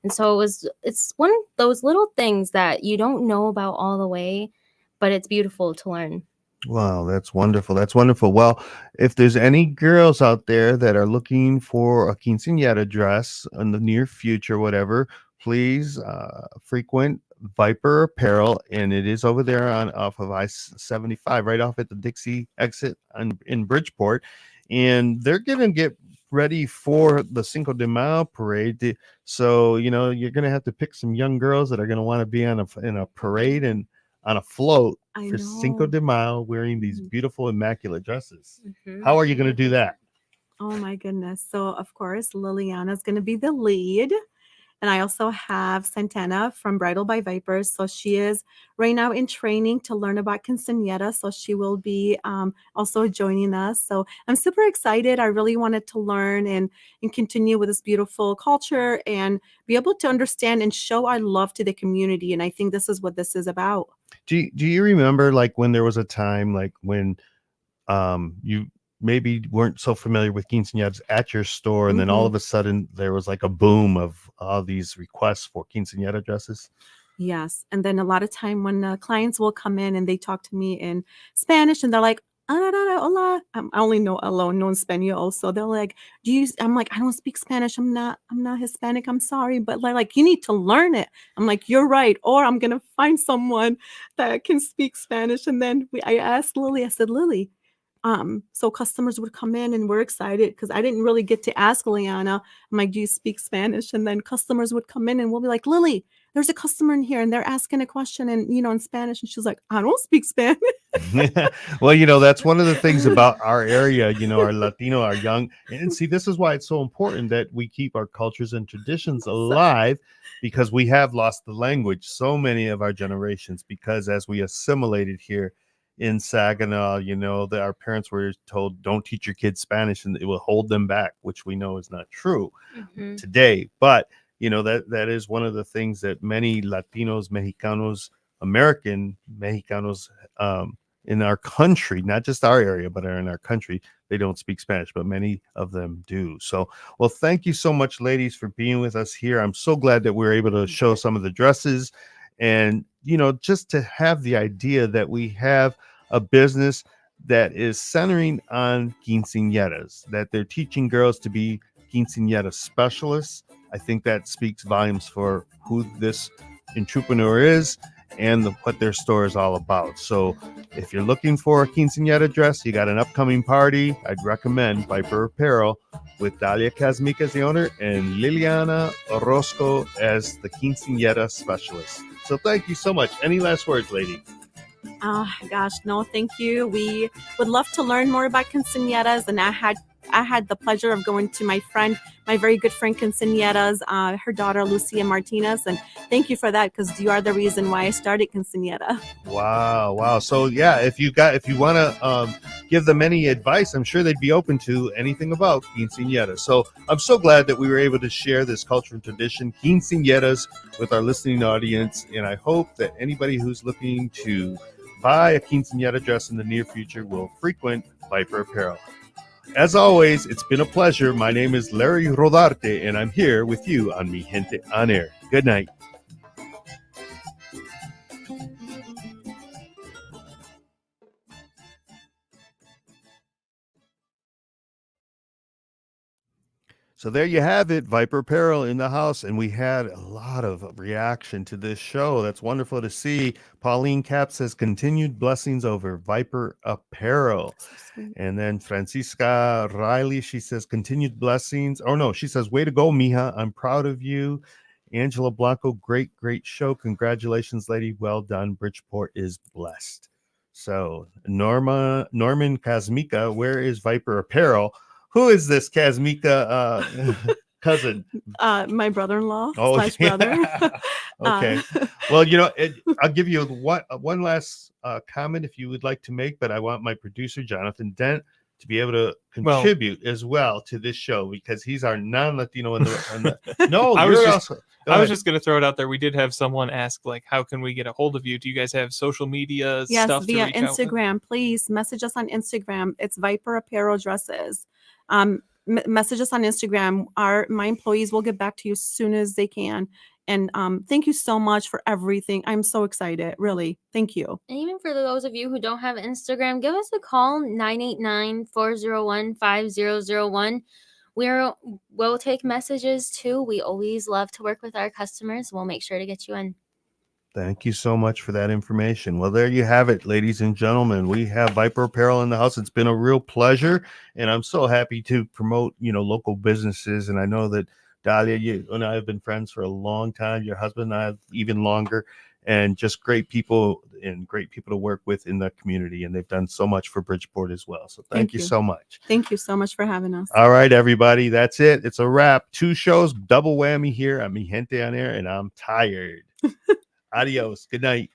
And so it's one of those little things that you don't know about all the way, but it's beautiful to learn. Wow, that's wonderful. That's wonderful. Well, if there's any girls out there that are looking for a quinceañera dress in the near future, whatever, please frequent Viper Apparel, and it is over there off of I-75, right off at the Dixie exit in Bridgeport, and they're gonna get ready for the Cinco de Mayo parade. So you're gonna have to pick some young girls that are gonna want to be in a parade and on a float for Cinco de Mayo wearing these beautiful immaculate dresses. Mm-hmm. How are you going to do that? Oh my goodness. So of course, Liliana is going to be the lead. And I also have Santana from Bridal by Vipers. So she is right now in training to learn about quinceañera. So she will be also joining us. So I'm super excited. I really wanted to learn and continue with this beautiful culture and be able to understand and show our love to the community. And I think this is what this is about. Do you remember like when there was a time like when you maybe weren't so familiar with quinceañeras at your store, and then all of a sudden there was like a boom of all these requests for quinceañera dresses? Yes. And then a lot of time when clients will come in and they talk to me in Spanish and they're like, hola. I only know hello, no Espanol. So they're like, I'm like, I don't speak Spanish. I'm not Hispanic. I'm sorry. But they're like, you need to learn it. I'm like, you're right. Or I'm going to find someone that can speak Spanish. And then I asked Lily, I said, Lily, so customers would come in and we're excited because I didn't really get to ask Liliana. I'm like, do you speak Spanish? And then customers would come in and we'll be like, Lily, there's a customer in here and they're asking a question and in Spanish. And she's like, I don't speak Spanish. Well, that's one of the things about our area, our Latino, our young. And see, this is why it's so important that we keep our cultures and traditions alive, because we have lost the language, so many of our generations, because as we assimilated here, in Saginaw, that our parents were told don't teach your kids Spanish and it will hold them back, which we know is not true today. But that is one of the things that many Latinos, Mexicanos, American Mexicanos in our country, not just our area, but in our country, they don't speak Spanish, but many of them do. So, well, thank you so much, ladies, for being with us here. I'm so glad that we're able to show some of the dresses and, just to have the idea that we have a business that is centering on quinceañeras, that they're teaching girls to be quinceañera specialists. I think that speaks volumes for who this entrepreneur is and what their store is all about. So if you're looking for a quinceañera dress, you got an upcoming party, I'd recommend Viper Apparel with Dalia Kazmika as the owner and Liliana Orozco as the quinceañera specialist. So thank you so much. Any last words, lady? Oh gosh, no, thank you. We would love to learn more about quinceañeras, and I had the pleasure of going to my very good friend Quincenearas, her daughter Lucia Martinez, and thank you for that, because you are the reason why I started Quinceañera. Wow. So yeah, if you want to give them any advice, I'm sure they'd be open to anything about quinceañeras. So I'm so glad that we were able to share this culture and tradition, quinceañeras, with our listening audience, and I hope that anybody who's looking to buy a quinceañera dress in the near future will frequent Viper Apparel. As always, it's been a pleasure. My name is Larry Rodarte, and I'm here with you on Mi Gente on Air. Good night. So there you have it, Viper Apparel in the house, and we had a lot of reaction to this show. That's wonderful to see. Pauline Cap says, continued blessings over Viper Apparel. And then Francisca Riley, she says, continued blessings. Oh, no, she says, way to go, mija. I'm proud of you. Angela Blanco, great show. Congratulations, lady. Well done. Bridgeport is blessed. So Norman Kazmika, where is Viper Apparel? Who is this Kazmika cousin? My brother-in-law / brother. Okay. Well, I'll give you one last comment if you would like to make, but I want my producer, Jonathan Dent, to be able to contribute as well to this show, because he's our non-Latino No, I was just going to throw it out there. We did have someone ask, how can we get a hold of you? Do you guys have social media stuff? Yes, via Instagram. Please message us on Instagram. It's Viper Apparel Dresses. Message us on Instagram. My employees will get back to you as soon as they can. And thank you so much for everything. I'm so excited. Really. Thank you. And even for those of you who don't have Instagram, give us a call, 989-401-5001. We'll take messages too. We always love to work with our customers. We'll make sure to get you in. Thank you so much for that information. Well, there you have it, ladies and gentlemen. We have Viper Apparel in the house. It's been a real pleasure, and I'm so happy to promote, local businesses. And I know that Dalia, you and I have been friends for a long time. Your husband and I have even longer, and just great people to work with in the community. And they've done so much for Bridgeport as well. So thank you so much. Thank you so much for having us. All right, everybody. That's it. It's a wrap. 2 shows, double whammy here on Mi Gente on Air, and I'm tired. Adios. Good night.